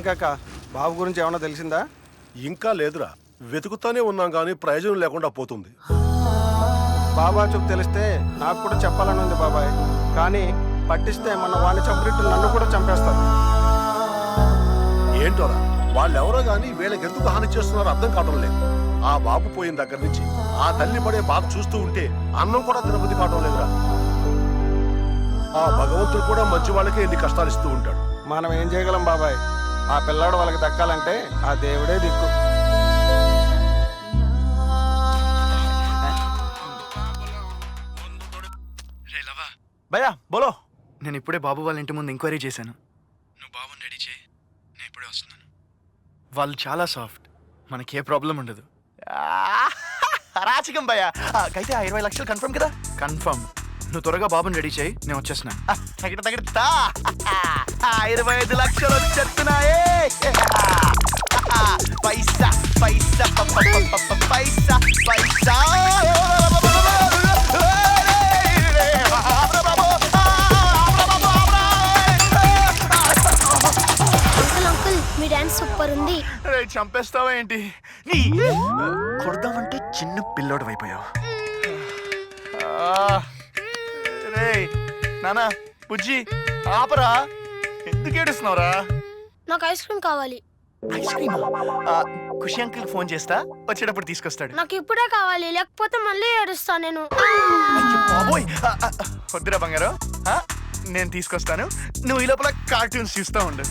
కాక బాబు గురించి ఏమన్నా తెలిసిందా? ఇంకా లేదురా, వెతుకుతానే ఉన్నాం కానీ ప్రయోజనం లేకుండా పోతుంది. బాబా చూపు తెలిస్తే నాకు కూడా చెప్పాలని ఉంది బాబాయ్, కానీ పట్టిస్తే మన వాడిని చంపినట్టు నన్ను కూడా చంపేస్తారు. ఏంటోరా, వాళ్ళెవరో గానీ వీళ్ళకెందుకు హాని చేస్తున్నారో అర్థం కావడం లేదు. ఆ బాబు పోయిన దగ్గర నుంచి ఆ తల్లి పడే బాధ చూస్తూ ఉంటే అన్నం కూడా తినబుద్ధి కావడం లేదురా. ఆ భగవంతుడు కూడా మంచి వాళ్ళకే ఎన్ని కష్టాలు ఇస్తూ ఉంటాడు. మనం ఏం చేయగలం బాబాయ్? ఆ పిల్లాడు వాళ్ళకి దక్కాలంటే ఆ దేవుడే దిక్కు. భయ్యా బోలో. నేను ఇప్పుడే బాబు వాళ్ళ ఇంటి ముందు ఎంక్వైరీ చేశాను. నువ్వు బాబుని రెడీ చేయి, నేను ఇప్పుడే వస్తున్నాను. వాళ్ళు చాలా సాఫ్ట్, మనకి ఏ ప్రాబ్లం ఉండదు. రాచకం భయ్యా. అయితే ఆ 20 లక్షలు కన్ఫర్మ్ కదా? కన్ఫర్మ్. నువ్వు త్వరగా బాబుని రెడీ చేయి, నేను వచ్చేస్తున్నాను. తగిడతా 25 లక్షలు వచ్చేస్తున్నాయే. పైసా పైసా పైసా పైసా. మీ డాన్స్ సూపర్ ఉంది. చంపేస్తావా ఏంటి? నీ కొడదామంటే చిన్న పిల్లోడు అయిపోయావు. రే నానా బుజ్జి ఆపరా, ఎందుకు ఏడుస్తున్నావురా? నాకు ఐస్ క్రీమ్ కావాలి. ఐస్ క్రీమా? ఖుషి అంకుల్ ఫోన్ చేస్తా, వచ్చేటప్పుడు తీసుకొస్తాడు. నాకు ఇప్పుడే కావాలి, లేకపోతే మళ్ళీ ఏడుస్తా నేను. బాబోయ్, వద్దురా బంగారం, నేను తీసుకొస్తాను. నువ్వు ఈ లోపల కార్టూన్స్ చూస్తూ ఉండు.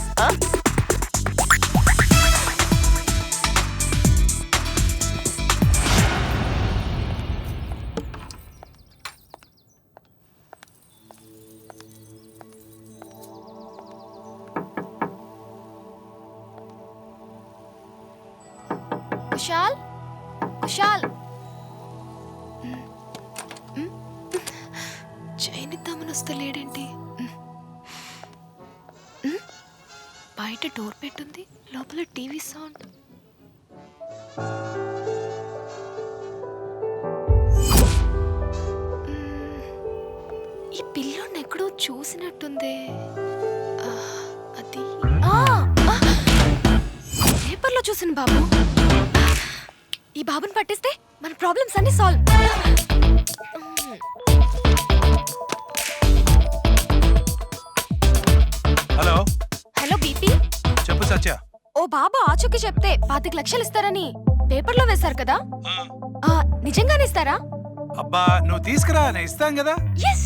కుశాల్, కుశాల్, చైన్ ఇద్దామని వస్తే లేడేంటి? బయట డోర్ పెట్టుంది, లోపల టీవీ సౌండ్. ఈ పిల్లోని ఎక్కడో చూసినట్టుంది. అది పేపర్లో చూసిన బాబు. ఈ బాబుని పట్టిస్తే మన ప్రాబ్లమ్స్ అన్ని సాల్వ్. హలో హలో బీపీ, చెప్పు సత్య. ఓ బాబు ఆచూకీ చెప్తే 25 లక్షలు ఇస్తారని పేపర్లో వేశారు కదా, నిజంగానే ఇస్తారా? అబ్బా నువ్వు తీసుకురా, నేను ఇస్తాను కదా. Yes.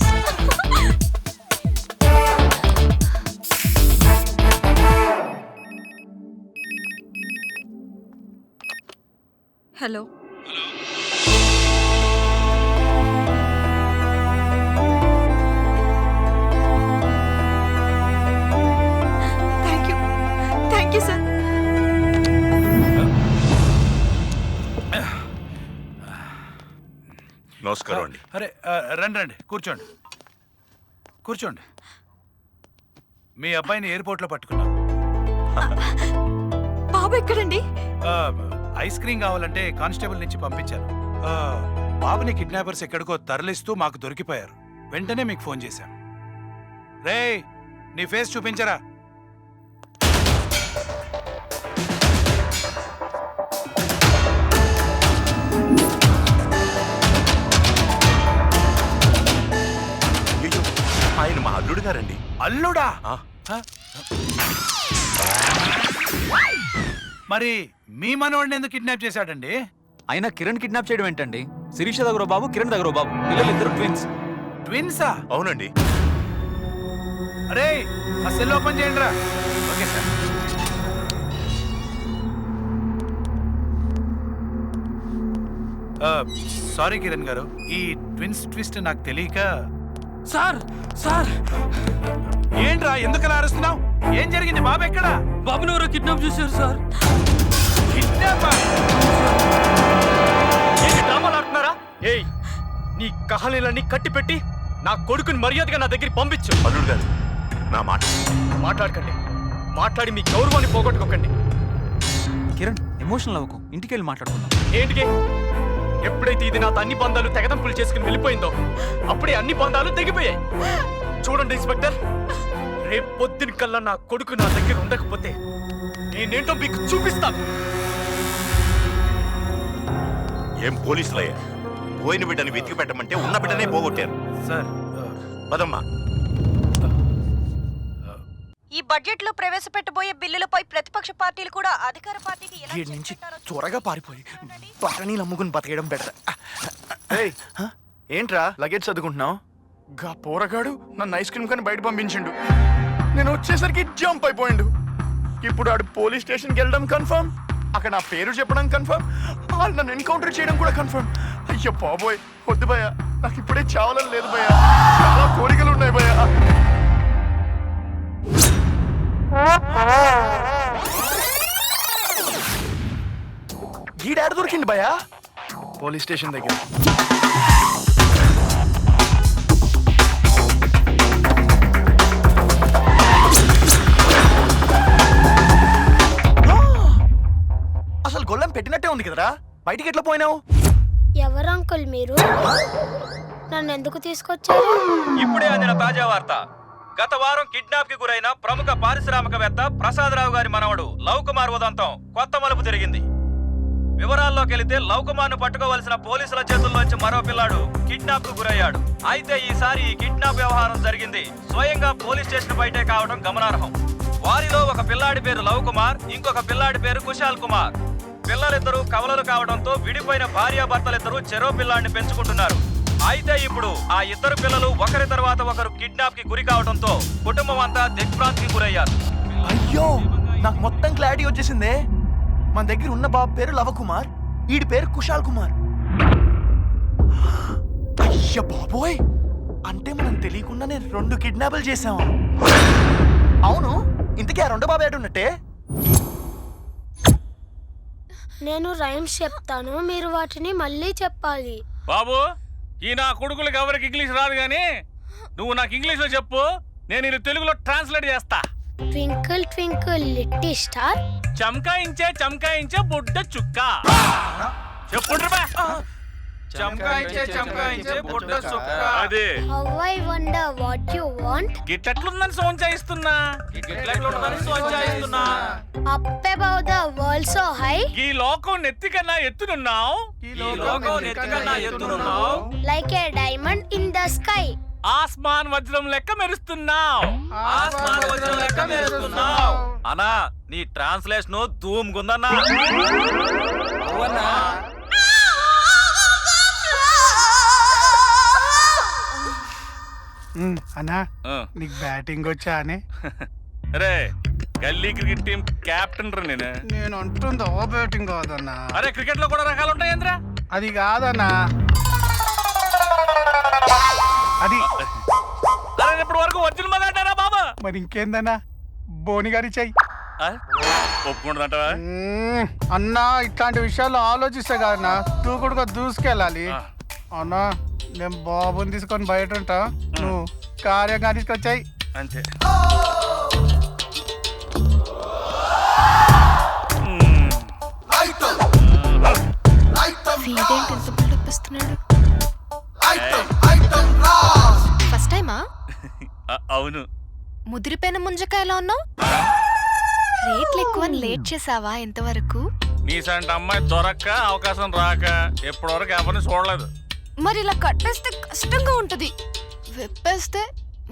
Hello thank you sir. నమస్కారం అండి. అరే రండి రండి, కూర్చోండి కూర్చోండి. మీ అబ్బాయిని ఎయిర్పోర్ట్లో పట్టుకున్నాం. బాబు ఎక్కడండి? ఐస్ క్రీమ్ కావాలంటే కానిస్టేబుల్ నుంచి పంపించాను. బాబుని కిడ్నాపర్స్ ఎక్కడికో తరలిస్తూ మాకు దొరికిపోయారు. వెంటనే మీకు ఫోన్ చేశాం. రేయ్, నీ ఫేస్ చూపించరా. ఆయన మా అల్లుడు గారండి. అల్లుడా? మరి మీ మనవాడిని ఎందుకు కిడ్నాప్ చేశాడండి? అయినా కిరణ్ కిడ్నాప్ చేయడం ఏంటండి? శిరీష దగ్గర బాబు, కిరణ్ దగ్గర బాబు, పిల్లలిద్దరు ట్విన్స్. ట్విన్సా? అవునండి. అరే ఆ సెల్ ఓపెన్ చేయండి రా. Okay sir. సారీ కిరణ్ గారు, ఈ ట్విన్స్ ట్విస్ట్ నాకు తెలియక. సార్ సార్, ఏంట్రా ఎందుకలా అరుస్తున్నావు? ఏం జరిగింది? బాబు ఎక్కడా? బాబుని ఎవరో కిడ్నాప్ చేశారు సార్. డ్రామాలు ఆడుతున్నారా? ఏయ్, నీ కహానీలన్నీ కట్టి పెట్టి నా కొడుకుని మర్యాదగా నా దగ్గరికి పంపించు. అల్లుడు గారు, నా మాట మాట్లాడకండి, మాట్లాడి మీ గౌరవాన్ని పోగొట్టుకోకండి. కిరణ్, ఎమోషనల్ అవ్వకు, ఇంటికి వెళ్ళి మాట్లాడుకుందాం. ఏంటికి? ఎప్పుడైతే ఇది నాతో అన్ని బంధాలు తెగదంపులు చేసుకుని వెళ్ళిపోయిందో అప్పుడే అన్ని బంధాలు తెగిపోయాయి. చూడండి ఇన్స్పెక్టర్, రేపు పొద్దున కల్లా నా కొడుకు నా దగ్గర ఉండకపోతే నేనేంటో మీకు చూపిస్తాను. ఏం పోలీసులయ్యా? పోయిన బిడ్డని వెతికి పెట్టమంటే ఉన్న బిడ్డనే పోగొట్టారు. సార్ పదమ్మా. ఈ బడ్జెట్ లో ప్రవేశపెట్టబోయే బిల్లులపై ప్రతిపక్ష పార్టీలు కూడా అధికార పార్టీకి ఎలా వీడి నుంచి చేస్తారో త్వరగా పారిపోయి బఠానీలు అమ్ముకుని బతకడం బెటర్. ఏయ్ ఏంట్రా లగేజ్ చదువుకుంటున్నావు? గా పోరగాడు నన్ను ఐస్ క్రీమ్ కానీ బయట పంపించిండు. నేను వచ్చేసరికి జంప్ అయిపోయిండు. ఇప్పుడు ఆడు పోలీస్ స్టేషన్కి వెళ్ళడం కన్ఫర్మ్, అక్కడ నా పేరు చెప్పడం కన్ఫర్మ్, వాళ్ళు నన్ను ఎన్కౌంటర్ చేయడం కూడా కన్ఫర్మ్. అయ్యో బాబోయ్, వద్దు భయ్య, నాకు ఇప్పుడే చావాలని లేదు భయ్య, చాలా కోరికలు ఉన్నాయి భయ్య. గీడాడు దొరికింది భయ్య. పోలీస్ స్టేషన్ దగ్గర. అసలు గొల్లం పెట్టినట్టే ఉంది కదరా, బయటికి ఎట్లా పోయినావు? ఎవరు అంకుల్ మీరు? నన్ను ఎందుకు తీసుకొచ్చారు? ఇప్పుడే అందిన తాజా వార్త. గత వారం కిడ్నాప్ కి గురైన ప్రముఖ పారిశ్రామికవేత్త ప్రసాదరావు గారి మనవడు లవ్ కుమార్ ఉదంతం కొత్త మలుపు తిరిగింది. వివరాల్లోకి వెళితే లవ్ కుమార్ ను పట్టుకోవలసిన పోలీసుల చేతుల్లోంచి మరో పిల్లాడు కిడ్నాప్ కు గురయ్యాడు. అయితే ఈసారి ఈ కిడ్నాప్ వ్యవహారం జరిగింది స్వయంగా పోలీస్ స్టేషన్ బయటే కావడం గమనార్హం. వారిలో ఒక పిల్లాడి పేరు లవ్ కుమార్, ఇంకొక పిల్లాడి పేరు కుశాల్ కుమార్. పిల్లలిద్దరూ కవలలు కావడంతో విడిపోయిన భార్యాభర్తలిద్దరూ చెరో పిల్లాడిని పెంచుకుంటున్నారు. అయితే ఇప్పుడు ఆ ఇద్దరు పిల్లలు ఒకరి తర్వాత ఒకరు కిడ్నాప్ కి గురి కావడంతో కుటుంబం అంతా దిగ్భ్రాంతికి గురయ్యారు. అయ్యో, నాకు మొత్తం క్లారిటీ వచ్చేసిందే. మన దగ్గర ఉన్న బాబు పేరు లవకుమార్, వీడి పేరు కుశాల్ కుమార్. అయ్య బాబోయ్, అంటే మనం తెలియకుండానే 2 కిడ్నాపులు చేసాము. అవును, ఇంతకీ ఆ 2 బాబు ఏడున్నట్టే? నేను రైమ్స్ చెప్తాను, మీరు వాటిని మళ్ళీ చెప్పాలి. బాబు, ఈ నా కొడుకులకు ఎవరికి ఇంగ్లీష్ రాదు గానీ నువ్వు నాకు ఇంగ్లీష్ లో చెప్పు, నేను ఇది తెలుగులో ట్రాన్స్లేట్ చేస్తా. ట్వింకిల్ ట్వింకిల్ లిటిల్ స్టార్, చమకాయించే బుడ్డ చుక్క. చెప్పుండ్రు బా. చమకాయించే బుడ్డ చుక్క. అదే how I wonder what you want, గిట్లెట్లుందని సోన్ చేయిస్తున్నా. Up above the world so high, ఈ లోకం నెత్తి కన్నా ఎత్తునున్నావు. Like a diamond in the sky. ఆస్మాన్ వజ్రం లెక్క మెరుస్తున్నావు. అనా నీ ట్రాన్స్లేషన్ ధూమ్ గుందన్నా. అన్నా నీకు బ్యాటింగ్ వచ్చా అని? రే, గల్లీ క్రికెట్ టీం కెప్టెన్ రా నేను. నేను అంటుంది ఓ బ్యాటింగ్ కాదన్నా. అరే, క్రికెట్ లో కూడా రకాలు ఉంటాయేంద్రా? అది కాదన్నా, అది అరే, ఇప్పటి వరకు ఒరిజినల్ మగా అంటారా బాబా? మరి ఇంకేందన్నా, బోని గారి చెయ్యి. ఒప్పుకుంటుందంటావా? అన్నా, ఇట్లాంటి విషయాల్లో ఆలోచిస్తే కాదన్నా దూకుడుగా దూసుకెళ్ళాలి. అన్నా, నేను బాబుని తీసుకొని బయట ఉంటా, నువ్వు కార్యంగా తీసుకొచ్చాయి అంతే. వీడేంటి ఇంత బిల్డప్ ఇస్తున్నాడు? ఫస్ట్ టైమా? అవును. ముదిరిపోయిన ముంజకాయ ఎలా ఉన్నావు? రేట్లు ఎక్కువని లేట్ చేసావా ఇంతవరకు? నీసంటి అమ్మాయి దొరక్క అవకాశం రాక ఎప్పటి వరకు ఎవరిని చూడలేదు. మరి ఇలా కట్టేస్తే కష్టంగా ఉంటది, విప్పేస్తే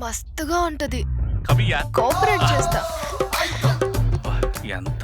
మస్తుగా ఉంటది. కవియా కోఆపరేట్ చేస్తా. ఎంత